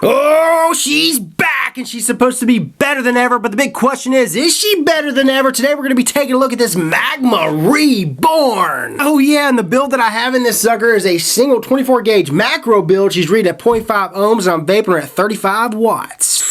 Oh, she's back, and she's supposed to be better than ever, but the big question is she better than ever? Today we're going to be taking a look at this MAGMA Reborn. Oh yeah, and the build that I have in this sucker is a single 24 gauge macro build. She's reading at 0.5 ohms, and I'm vaping her at 35 watts.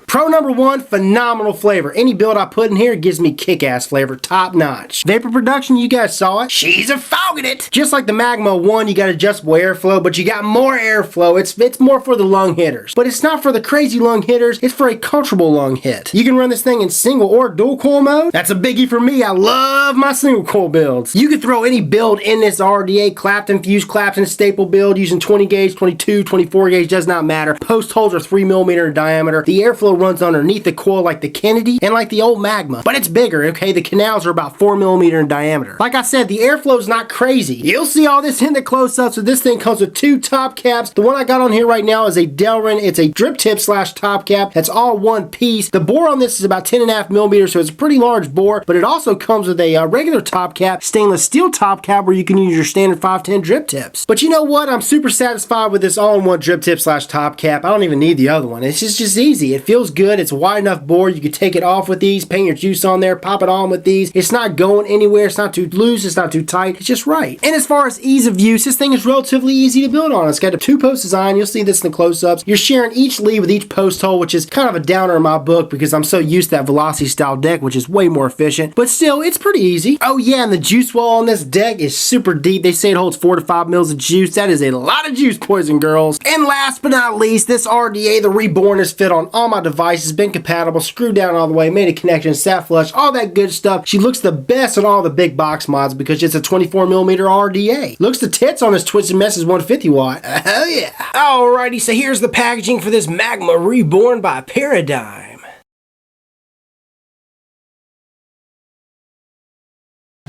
Pro number one, phenomenal flavor. Any build I put in here gives me kick-ass flavor, top notch. Vapor production, you guys saw it. She's a fogging it. Just like the MAGMA 1, you got adjustable airflow, but you got more airflow. It's more for the lung hitters. But it's not for the crazy lung hitters, it's for a comfortable lung hit. You can run this thing in single or dual coil mode. That's a biggie for me. I love my single coil builds. You can throw any build in this RDA, Clapton, fused Clapton, staple build using 20 gauge, 22, 24 gauge, does not matter. Post holes are 3mm in diameter. The airflow runs underneath the coil like the Kennedy and like the old MAGMA, but it's bigger, okay? The canals are about 4mm in diameter. Like I said, the airflow is not crazy. You'll see all this in the close-up. So this thing comes with two top caps. The one I got on here right now is a Delrin. It's a drip tip / top cap. That's all one piece. The bore on this is about 10.5mm, so it's a pretty large bore, but it also comes with a regular top cap, stainless steel top cap where you can use your standard 510 drip tips. But you know what? I'm super satisfied with this all-in-one drip tip / top cap. I don't even need the other one. It's just easy. It feels good. It's a wide enough bore. You can take it off with these, paint your juice on there, pop it on with these. It's not going anywhere. It's not too loose. It's not too tight. It's just right. And as far as ease of use, this thing is relatively easy to build on. It's got a 2-post design. You'll see this in the close-ups. You're sharing each lead with each post hole, which is kind of a downer in my book because I'm so used to that velocity style deck, which is way more efficient. But still, it's pretty easy. Oh yeah, and the juice well on this deck is super deep. They say it holds 4 to 5 mils of juice. That is a lot of juice, boys and girls. And last but not least, this RDA, the Reborn, is fit on all my devices, been compatible, screwed down all the way, made a connection, sat flush, all that good stuff. She looks the best on all the big box mods because it's a 24mm RDA. Looks the tits on this Twisted Messes 150 watt. Hell yeah. Alrighty, so here's the packaging for this MAGMA Reborn by Paradigm.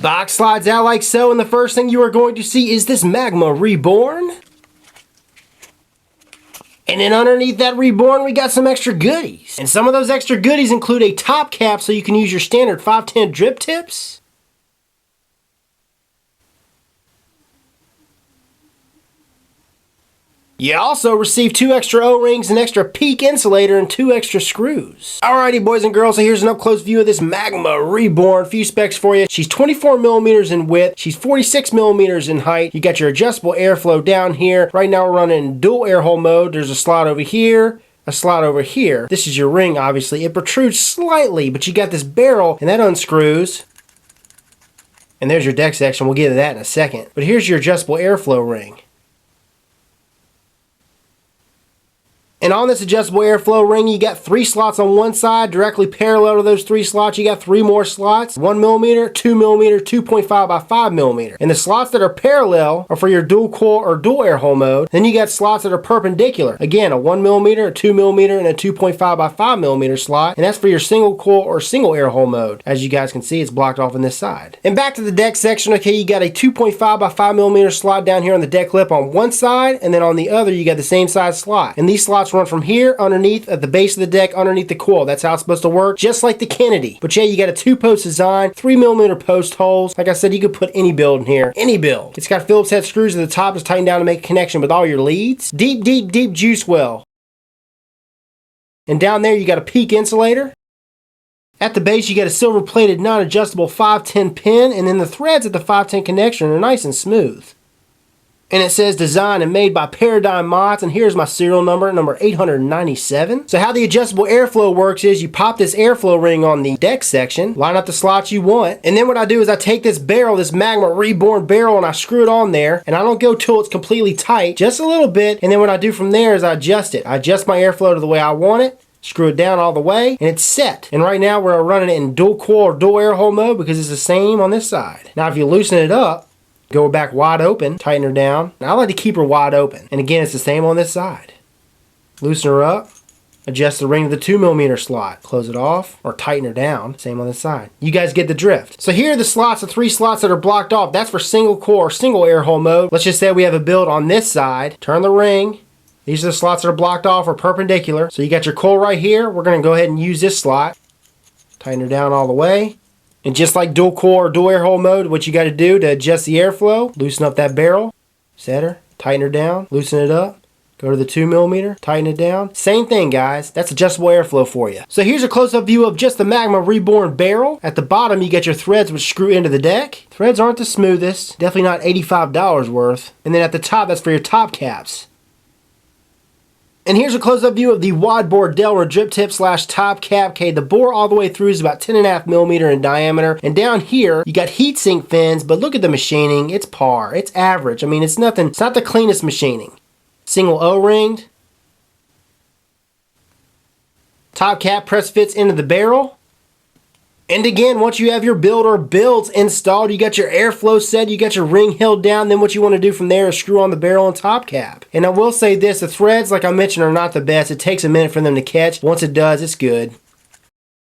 Box slides out like so, and the first thing you are going to see is this MAGMA Reborn. And then underneath that Reborn, we got some extra goodies. And some of those extra goodies include a top cap so you can use your standard 510 drip tips. You also receive 2 extra O-rings, an extra peak insulator, and 2 extra screws. Alrighty, boys and girls, so here's an up-close view of this MAGMA Reborn. Few specs for you. She's 24mm in width. She's 46mm in height. You got your adjustable airflow down here. Right now we're running dual air hole mode. There's a slot over here, a slot over here. This is your ring, obviously. It protrudes slightly, but you got this barrel, and that unscrews. And there's your deck section. We'll get to that in a second. But here's your adjustable airflow ring. And on this adjustable airflow ring, you got 3 slots on one side. Directly parallel to those 3 slots, you got 3 more slots. 1mm, 2mm, 2.5 by 5mm. And the slots that are parallel are for your dual coil or dual air hole mode. Then you got slots that are perpendicular. Again, a 1mm, a 2mm, and a 2.5 by 5mm slot. And that's for your single coil or single air hole mode. As you guys can see, it's blocked off on this side. And back to the deck section, okay, you got a 2.5 by 5mm slot down here on the deck lip on one side. And then on the other, you got the same size slot. And these slots run from here underneath at the base of the deck underneath the coil. That's how it's supposed to work, just like the Kennedy. But yeah, you got a 2-post design, 3mm post holes. Like I said, you could put any build in here, any build. It's got Phillips head screws at the top to tighten down to make a connection with all your leads. Deep, deep, deep juice well. And down there you got a peak insulator. At the base you got a silver plated non-adjustable 510 pin, and then the threads at the 510 connection are nice and smooth. And it says designed and made by Paradigm Mods, and here's my serial number, number 897. So how the adjustable airflow works is you pop this airflow ring on the deck section, line up the slots you want, and then what I do is I take this barrel, this MAGMA Reborn barrel, and I screw it on there, and I don't go till it's completely tight, just a little bit, and then what I do from there is I adjust it. I adjust my airflow to the way I want it, screw it down all the way, and it's set. And right now we're running it in dual coil or dual air hole mode because it's the same on this side. Now if you loosen it up, go back wide open, tighten her down. Now I like to keep her wide open. And again, it's the same on this side. Loosen her up, adjust the ring to the 2mm slot, close it off, or tighten her down, same on this side. You guys get the drift. So here are the slots, the 3 slots that are blocked off. That's for single coil or single air hole mode. Let's just say we have a build on this side, turn the ring. These are the slots that are blocked off or perpendicular. So you got your coil right here. We're gonna go ahead and use this slot. Tighten her down all the way. And just like dual core or dual air hole mode, what you got to do to adjust the airflow, loosen up that barrel, set her, tighten her down, loosen it up. Go to the 2mm, tighten it down. Same thing, guys. That's adjustable airflow for you. So here's a close-up view of just the MAGMA Reborn barrel. At the bottom, you get your threads which screw into the deck. Threads aren't the smoothest. Definitely not $85 worth. And then at the top, that's for your top caps. And here's a close-up view of the wad bore Delrin drip tip / top cap. Okay, the bore all the way through is about 10.5mm in diameter. And down here, you got heatsink fins, but look at the machining. It's par. It's average. I mean, it's nothing. It's not the cleanest machining. Single O-ringed. Top cap press fits into the barrel. And again, once you have your build or builds installed, you got your airflow set, you got your ring held down, then what you want to do from there is screw on the barrel and top cap. And I will say this, the threads, like I mentioned, are not the best. It takes a minute for them to catch. Once it does, it's good.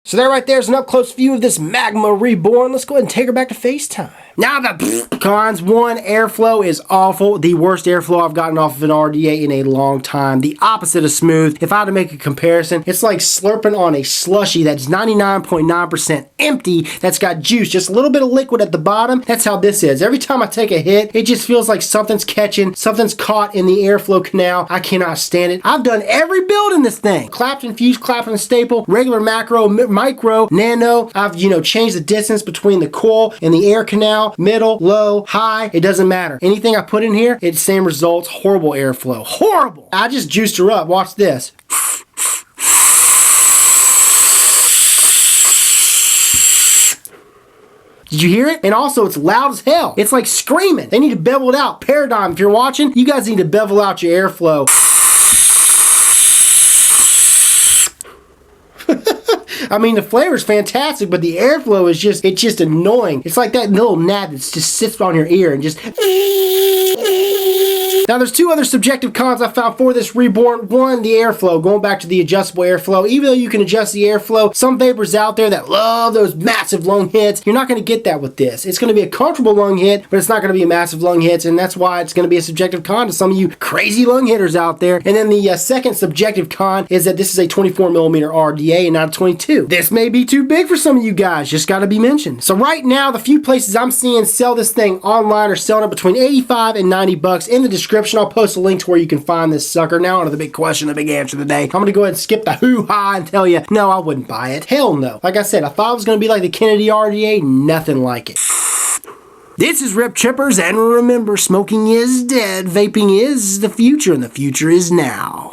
So there right there is an up-close view of this MAGMA Reborn. Let's go ahead and take her back to FaceTime. Now the cons. One, airflow is awful. The worst airflow I've gotten off of an RDA in a long time. The opposite of smooth. If I had to make a comparison, it's like slurping on a slushie that's 99.9% empty, that's got juice, just a little bit of liquid at the bottom. That's how this is. Every time I take a hit, it just feels like something's catching, something's caught in the airflow canal. I cannot stand it. I've done every build in this thing. Clapped and fused, clapped and staple, regular, macro, micro, nano. I've, changed the distance between the coil and the air canal. Middle, low, high, it doesn't matter. Anything I put in here, it's same results. Horrible airflow. Horrible. I just juiced her up. Watch this. Did you hear it? And also, it's loud as hell. It's like screaming. They need to bevel it out. Paradigm, if you're watching, you guys need to bevel out your airflow. I mean, the flavor's fantastic, but the airflow is it's just annoying. It's like that little gnat that just sits on your ear and just... Now, there's two other subjective cons I found for this Reborn. One, the airflow. Going back to the adjustable airflow. Even though you can adjust the airflow, some vapors out there that love those massive lung hits, you're not going to get that with this. It's going to be a comfortable lung hit, but it's not going to be a massive lung hit, and that's why it's going to be a subjective con to some of you crazy lung hitters out there. And then the second subjective con is that this is a 24mm RDA and not a 22. This may be too big for some of you guys, just got to be mentioned. So right now, the few places I'm seeing sell this thing online are selling it between $85 and $90. In the description, I'll post a link to where you can find this sucker. Now onto the big question, the big answer of the day. I'm going to go ahead and skip the hoo-ha and tell you, no, I wouldn't buy it. Hell no. Like I said, I thought it was going to be like the Kennedy RDA. Nothing like it. This is Rip Chippers, and remember, smoking is dead, vaping is the future, and the future is now.